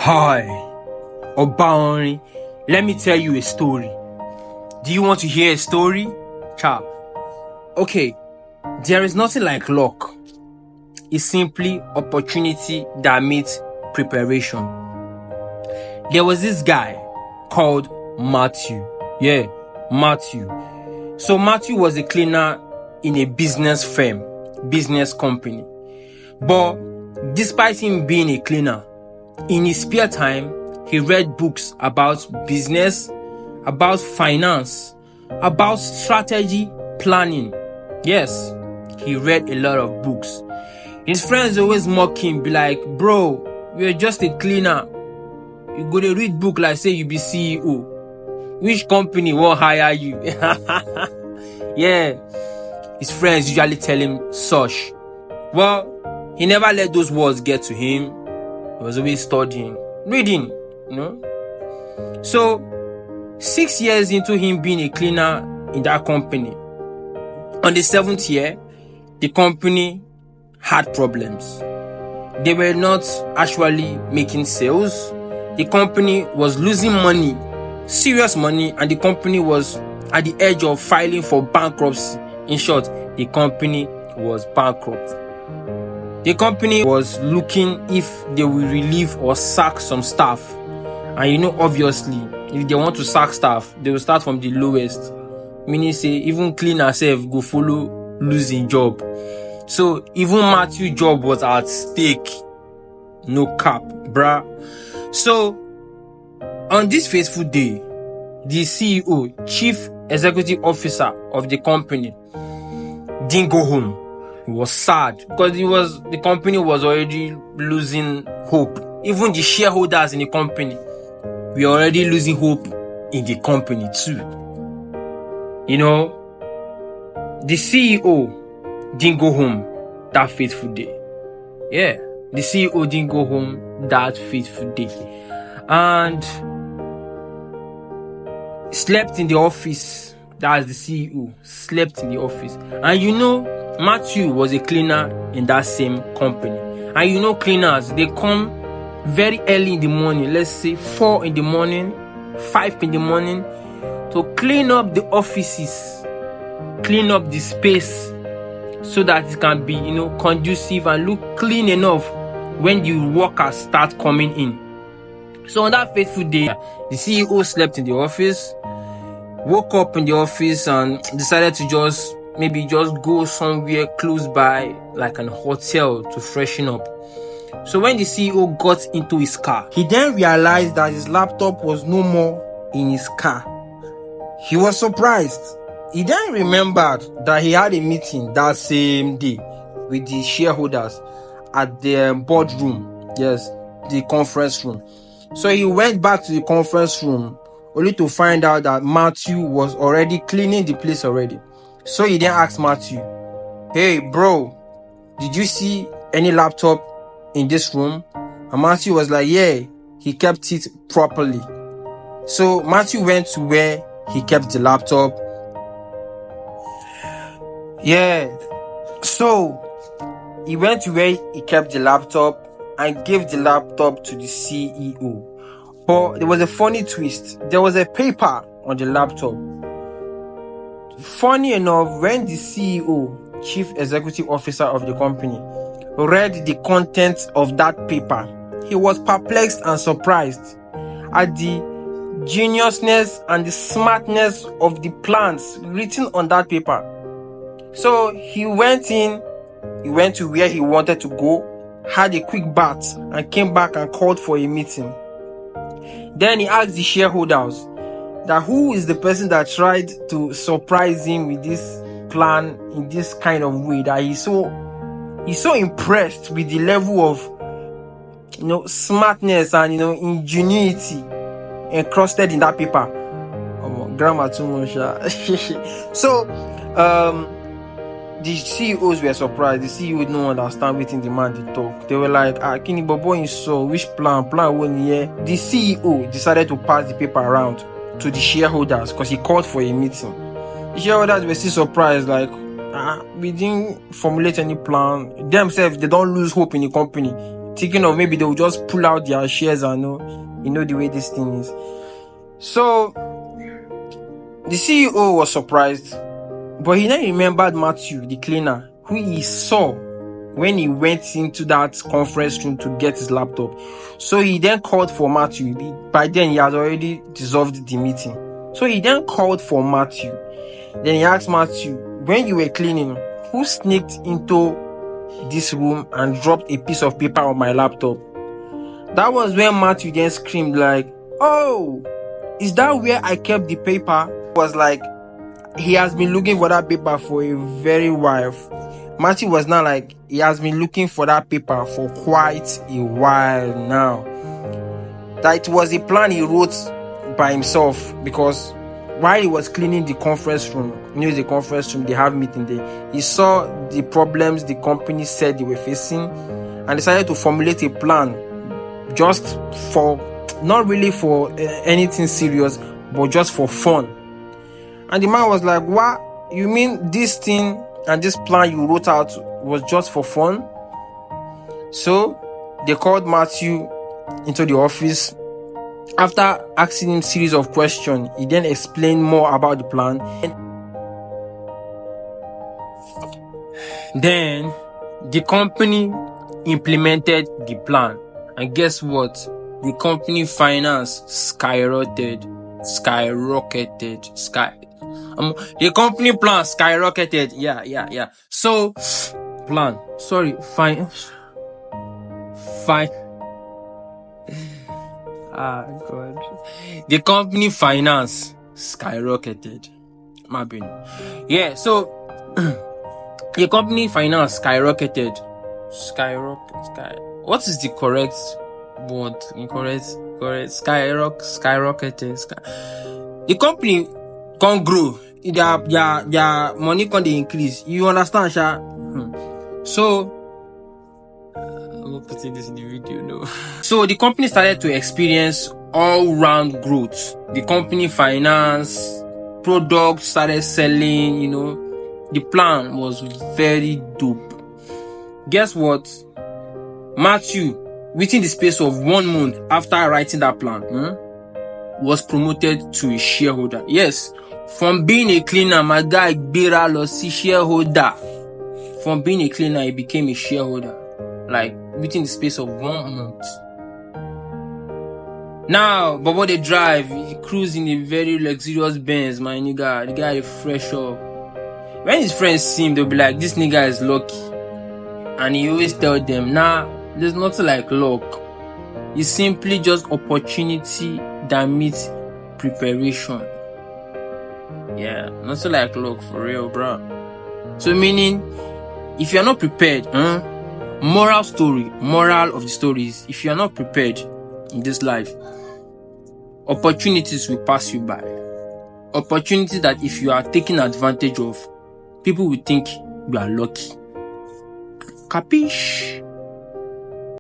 Hi, Obaoni, let me tell you a story. Do you want to hear a story? Ciao. Okay, there is nothing like luck. It's simply opportunity that meets preparation. There was this guy called Matthew. Yeah, Matthew. So Matthew was a cleaner in a business company. But despite him being a cleaner, in his spare time, he read books about business, about finance, about strategy planning. Yes, he read a lot of books. His friends always mock him, be like, bro, you're just a cleaner. You go to read book like say you be CEO. Which company won't hire you? Yeah, his friends usually tell him such. Well, he never let those words get to him. He was always studying, reading, So, 6 years into him being a cleaner in that company, on the 7th year, the company had problems. They were not actually making sales. The company was losing money, serious money, and the company was at the edge of filing for bankruptcy. In short, the company was bankrupt. The company was looking if they will relieve or sack some staff. And obviously, if they want to sack staff, they will start from the lowest. Meaning say, even cleaner self go follow losing job. So, even Matthew's job was at stake. No cap, bruh. So, on this fateful day, the CEO, Chief Executive Officer of the company, didn't go home. He was sad because the company was already losing hope. Even the shareholders in the company were already losing hope in the company too. The CEO didn't go home that fateful day. Yeah, the CEO didn't go home that fateful day. And slept in the office. That's the CEO. Slept in the office. And Matthew was a cleaner in that same company. And cleaners, they come very early in the morning, let's say 4 in the morning, 5 in the morning, to clean up the offices, clean up the space so that it can be, conducive and look clean enough when the workers start coming in. So on that fateful day, the CEO slept in the office, woke up in the office and decided to just go somewhere close by, like an hotel, to freshen up. So when the CEO got into his car, he then realized that his laptop was no more in his car. He was surprised. He then remembered that he had a meeting that same day with the shareholders at the boardroom. Yes, the conference room. So he went back to the conference room only to find out that Matthew was already cleaning the place already. So he then asked Matthew, hey bro, did you see any laptop in this room? And Matthew was like, yeah, he kept it properly. So Matthew went to where he kept the laptop. Yeah, so he went to where he kept the laptop and gave the laptop to the CEO. But there was a funny twist. There was a paper on the laptop. Funny enough, when the CEO, Chief Executive Officer of the company, read the contents of that paper, he was perplexed and surprised at the geniusness and the smartness of the plans written on that paper. So he went to where he wanted to go, had a quick bath, and came back and called for a meeting. Then he asked the shareholders that who is the person that tried to surprise him with this plan in this kind of way, that he's so impressed with the level of smartness and ingenuity encrusted in that paper. Grammar too much. So the CEOs were surprised. The CEO would not understand within the man they talk. They were like, Kini Bobo in so which plan one year. The CEO decided to pass the paper around to the shareholders because he called for a meeting. The shareholders were still surprised, like, we didn't formulate any plan. Themselves, they don't lose hope in the company. thinking of maybe they will just pull out their shares and you know the way this thing is. So the CEO was surprised, but he then remembered Matthew, the cleaner, who he saw when he went into that conference room to get his laptop. So he then called for Matthew. By then he had already dissolved the meeting. So he then called for Matthew. Then he asked Matthew, when you were cleaning, who sneaked into this room and dropped a piece of paper on my laptop? That was when Matthew then screamed like, oh, is that where I kept the paper? It was like, he has been looking for that paper for a very while. Matthew was now like, he has been looking for that paper for quite a while now. That it was a plan he wrote by himself, because while he was cleaning the conference room, the conference room, they have meeting there, he saw the problems the company said they were facing and decided to formulate a plan just for, not really for anything serious, but just for fun. And the man was like, what? You mean this thing and this plan you wrote out was just for fun? So they called Matthew into the office. After asking him a series of questions, he then explained more about the plan. Then the company implemented the plan. And guess what? The company finance skyrocketed. The company plan skyrocketed. Yeah. So, plan. Sorry, fine. Ah, God. The company finance skyrocketed. Yeah, so the company finance skyrocketed. What is the correct word? Incorrect. Skyrocketed. The company can't grow. Their money can't increase. You understand, Sha? So I'm putting this in the video, no. So the company started to experience all-round growth. The company finance, products started selling, The plan was very dope. Guess what? Matthew, within the space of 1 month after writing that plan, was promoted to a shareholder. Yes, from being a cleaner, my guy Bira lost shareholder. From being a cleaner, he became a shareholder. Like, within the space of 1 month. Now, Bobo they drive, he cruise in a very luxurious Benz, my nigga. The guy is fresh up. When his friends see him, they'll be like, this nigga is lucky. And he always tell them, nah, there's nothing like luck. It's simply just opportunity that meets preparation. Yeah, nothing like luck for real, bro. So meaning, if you're not prepared, moral of the story is, if you're not prepared in this life, opportunities will pass you by. Opportunities that if you are taking advantage of, people will think you are lucky. Capiche?